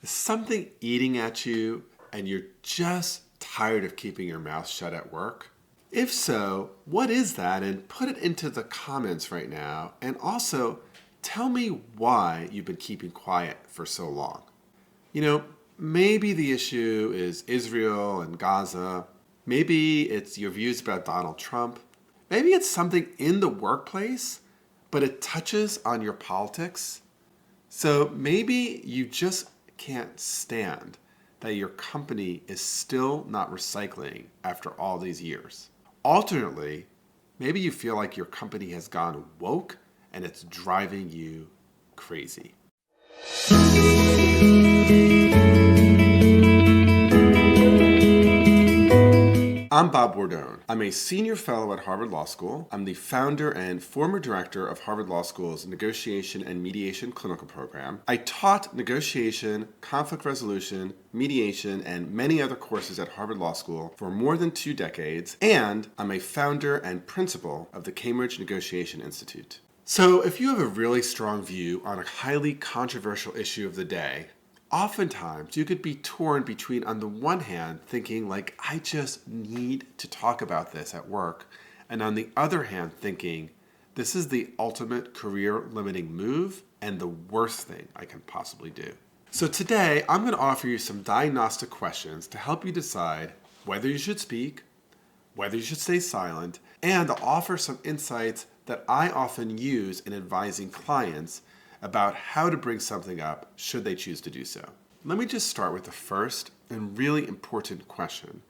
Is something eating at you and you're just tired of keeping your mouth shut at work? If so, what is that? And put it into the comments right now. And also, tell me why you've been keeping quiet for so long. Maybe the issue is Israel and Gaza. Maybe it's your views about Donald Trump. Maybe it's something in the workplace, but it touches on your politics. So maybe you just can't stand that your company is still not recycling after all these years. Alternately, maybe you feel like your company has gone woke and it's driving you crazy. I'm Bob Bordone. I'm a senior fellow at Harvard Law School. I'm the founder and former director of Harvard Law School's Negotiation and Mediation clinical program. I taught negotiation, conflict resolution, mediation, and many other courses at Harvard Law School for more than 2 decades, and I'm a founder and principal of the Cambridge Negotiation Institute. So if you have a really strong view on a highly controversial issue of the day, oftentimes you could be torn between, on the one hand, thinking like, I just need to talk about this at work, and on the other hand, thinking, this is the ultimate career-limiting move and the worst thing I can possibly do. So today, I'm going to offer you some diagnostic questions to help you decide whether you should speak, whether you should stay silent, and to offer some insights that I often use in advising clients about how to bring something up should they choose to do so. Let me just start with the first and really important question,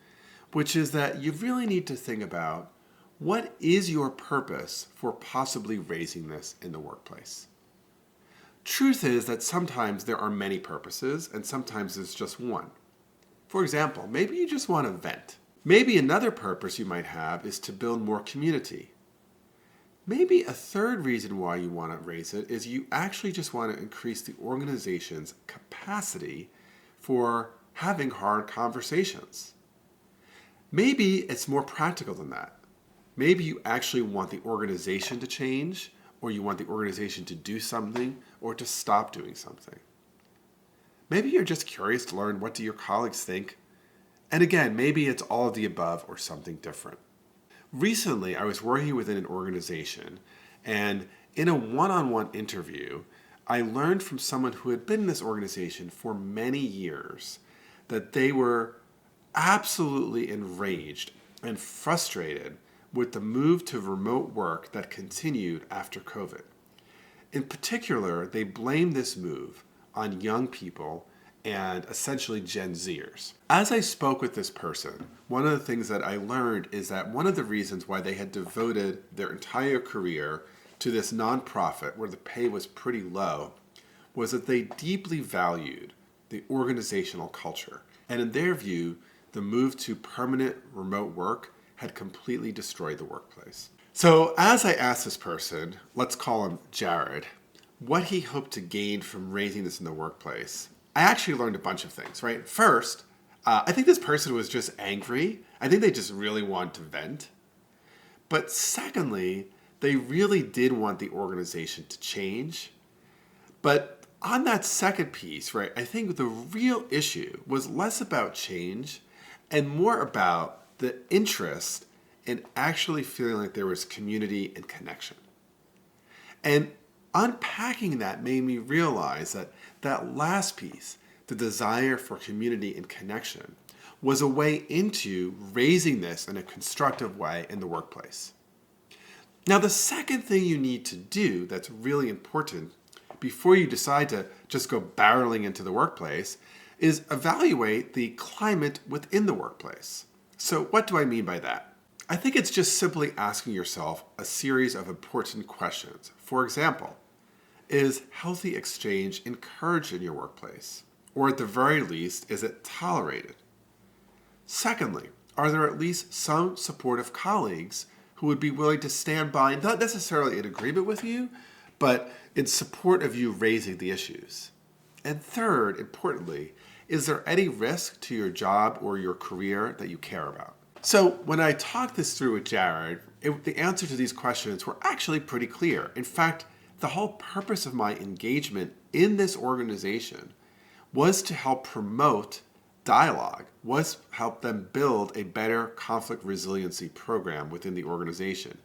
which is that you really need to think about what is your purpose for possibly raising this in the workplace. Truth is that sometimes there are many purposes and sometimes there's just one. For example, maybe you just want to vent. Maybe another purpose you might have is to build more community. Maybe a third reason why you want to raise it is you actually just want to increase the organization's capacity for having hard conversations. Maybe it's more practical than that. Maybe you actually want the organization to change, or you want the organization to do something, or to stop doing something. Maybe you're just curious to learn what do your colleagues think. And again, maybe it's all of the above or something different. Recently, I was working within an organization, and in a one-on-one interview, I learned from someone who had been in this organization for many years that they were absolutely enraged and frustrated with the move to remote work that continued after COVID. In particular, they blamed this move on young people and essentially Gen Zers. As I spoke with this person, one of the things that I learned is that one of the reasons why they had devoted their entire career to this nonprofit where the pay was pretty low was that they deeply valued the organizational culture. And in their view, the move to permanent remote work had completely destroyed the workplace. So as I asked this person, let's call him Jared, what he hoped to gain from raising this in the workplace, I actually learned a bunch of things, right? First, I think this person was just angry. I think they just really wanted to vent. But secondly, they really did want the organization to change. But on that second piece, right, I think the real issue was less about change and more about the interest in actually feeling like there was community and connection. And unpacking that made me realize that that last piece, the desire for community and connection, was a way into raising this in a constructive way in the workplace. Now, the second thing you need to do that's really important before you decide to just go barreling into the workplace is evaluate the climate within the workplace. So what do I mean by that? I think it's just simply asking yourself a series of important questions. For example, is healthy exchange encouraged in your workplace? Or at the very least, is it tolerated? Secondly, are there at least some supportive colleagues who would be willing to stand by, not necessarily in agreement with you, but in support of you raising the issues? And third, importantly, is there any risk to your job or your career that you care about? So when I talked this through with Jared, the answer to these questions were actually pretty clear. In fact, the whole purpose of my engagement in this organization was to help promote dialogue, was help them build a better conflict resiliency program within the organization.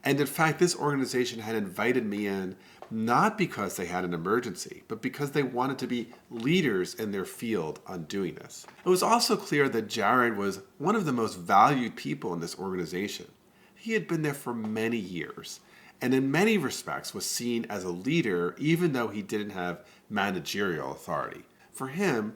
And in fact, this organization had invited me in not because they had an emergency, but because they wanted to be leaders in their field on doing this. It was also clear that Jared was one of the most valued people in this organization. He had been there for many years, and in many respects was seen as a leader even though he didn't have managerial authority. For him,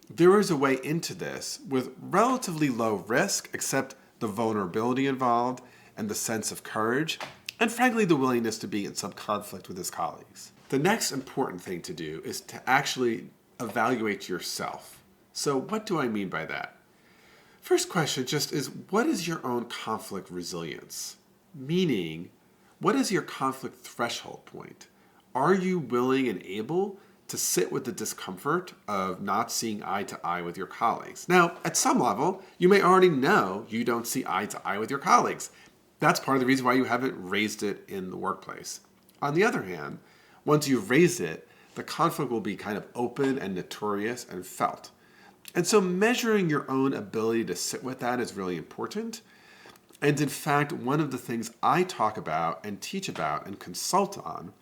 there was a way into this with relatively low risk, except the vulnerability involved and the sense of courage, and frankly, the willingness to be in some conflict with his colleagues. The next important thing to do is to actually evaluate yourself. So what do I mean by that? First question just is, what is your own conflict resilience? Meaning, what is your conflict threshold point? Are you willing and able to sit with the discomfort of not seeing eye to eye with your colleagues? Now, at some level, you may already know you don't see eye to eye with your colleagues. That's part of the reason why you haven't raised it in the workplace. On the other hand, once you've raised it, the conflict will be kind of open and notorious and felt. And so measuring your own ability to sit with that is really important. And in fact, one of the things I talk about and teach about and consult on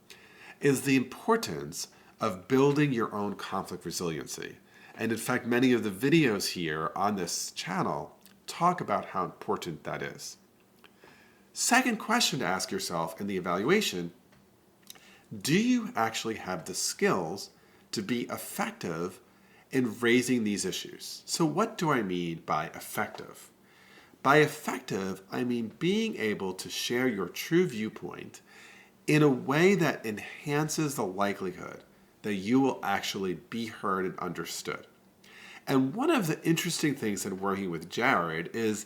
is the importance of building your own conflict resiliency. And in fact, many of the videos here on this channel talk about how important that is. Second question to ask yourself in the evaluation, do you actually have the skills to be effective in raising these issues? So what do I mean by effective? By effective, I mean being able to share your true viewpoint in a way that enhances the likelihood that you will actually be heard and understood. And one of the interesting things in working with Jared is,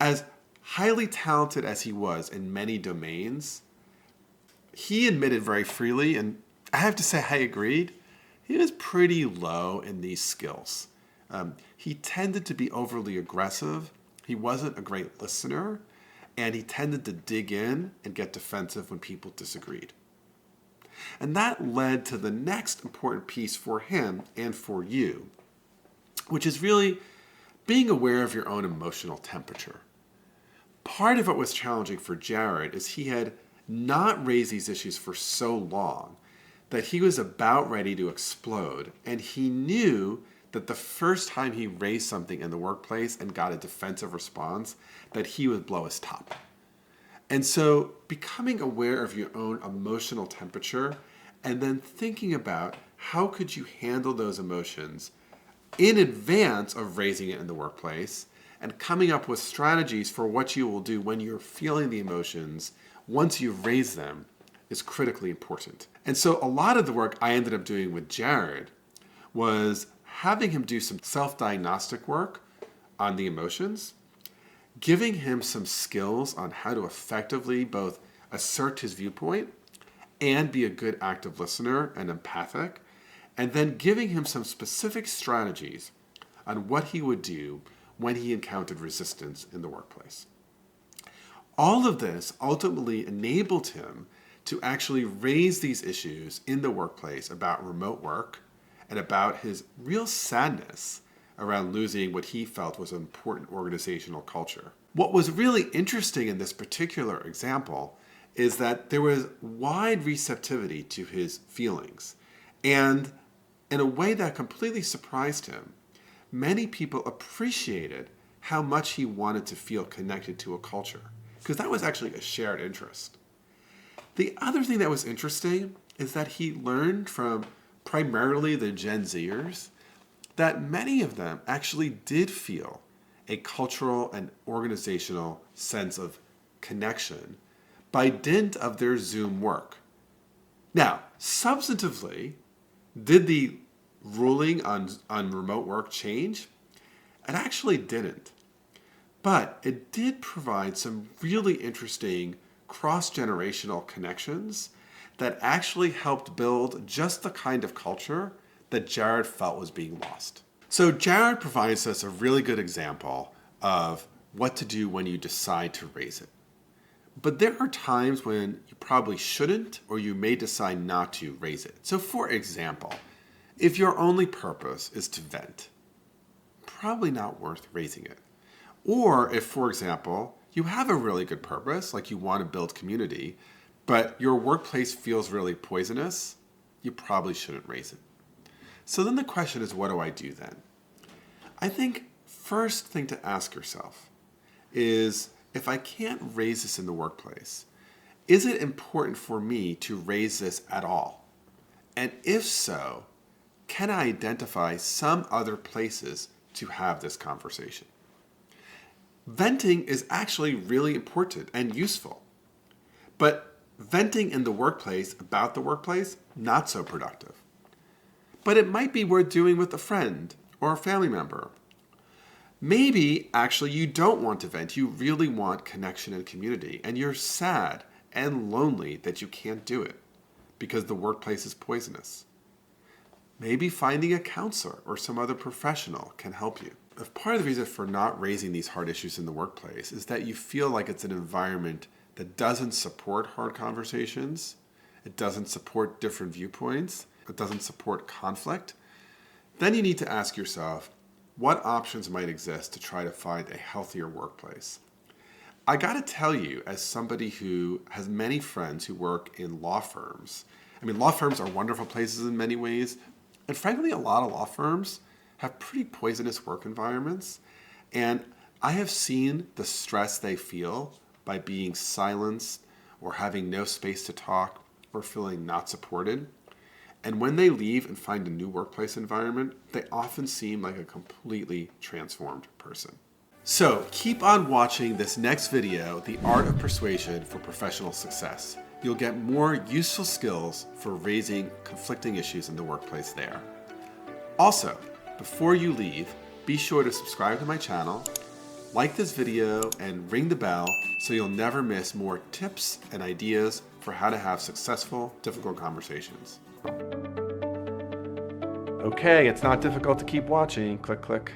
as highly talented as he was in many domains, he admitted very freely, and I have to say I agreed, he was pretty low in these skills. He tended to be overly aggressive, he wasn't a great listener, and he tended to dig in and get defensive when people disagreed. And that led to the next important piece for him and for you, which is really being aware of your own emotional temperature. Part of what was challenging for Jared is he had not raised these issues for so long that he was about ready to explode, and he knew that the first time he raised something in the workplace and got a defensive response, that he would blow his top. And so becoming aware of your own emotional temperature and then thinking about how could you handle those emotions in advance of raising it in the workplace, and coming up with strategies for what you will do when you're feeling the emotions once you've raised them is critically important. And so a lot of the work I ended up doing with Jared was having him do some self-diagnostic work on the emotions, giving him some skills on how to effectively both assert his viewpoint and be a good active listener and empathic, and then giving him some specific strategies on what he would do when he encountered resistance in the workplace. All of this ultimately enabled him to actually raise these issues in the workplace about remote work and about his real sadness around losing what he felt was an important organizational culture. What was really interesting in this particular example is that there was wide receptivity to his feelings. And in a way that completely surprised him, many people appreciated how much he wanted to feel connected to a culture, because that was actually a shared interest. The other thing that was interesting is that he learned from primarily the Gen Zers that many of them actually did feel a cultural and organizational sense of connection by dint of their Zoom work. Now, substantively, did the ruling on remote work change? It actually didn't. But it did provide some really interesting cross-generational connections that actually helped build just the kind of culture that Jared felt was being lost. So Jared provides us a really good example of what to do when you decide to raise it. But there are times when you probably shouldn't, or you may decide not to raise it. So for example, If your only purpose is to vent, probably not worth raising it. Or if, for example, you have a really good purpose, like you want to build community, but your workplace feels really poisonous, you probably shouldn't raise it. So then the question is, what do I do then? I think first thing to ask yourself is, if I can't raise this in the workplace, is it important for me to raise this at all? And if so, can I identify some other places to have this conversation? Venting is actually really important and useful, but venting in the workplace about the workplace, not so productive. But it might be worth doing with a friend or a family member. Maybe actually you don't want to vent, you really want connection and community, and you're sad and lonely that you can't do it because the workplace is poisonous. Maybe finding a counselor or some other professional can help you. If part of the reason for not raising these hard issues in the workplace is that you feel like it's an environment that doesn't support hard conversations, it doesn't support different viewpoints, it doesn't support conflict, then you need to ask yourself, what options might exist to try to find a healthier workplace? I gotta tell you, as somebody who has many friends who work in law firms, law firms are wonderful places in many ways, and frankly, a lot of law firms have pretty poisonous work environments, and I have seen the stress they feel by being silenced or having no space to talk or feeling not supported. And when they leave and find a new workplace environment, they often seem like a completely transformed person. So keep on watching this next video, The Art of Persuasion for Professional Success. You'll get more useful skills for raising conflicting issues in the workplace there. Also, before you leave, be sure to subscribe to my channel, like this video, and ring the bell so you'll never miss more tips and ideas for how to have successful, difficult conversations. Okay, it's not difficult to keep watching. Click, click.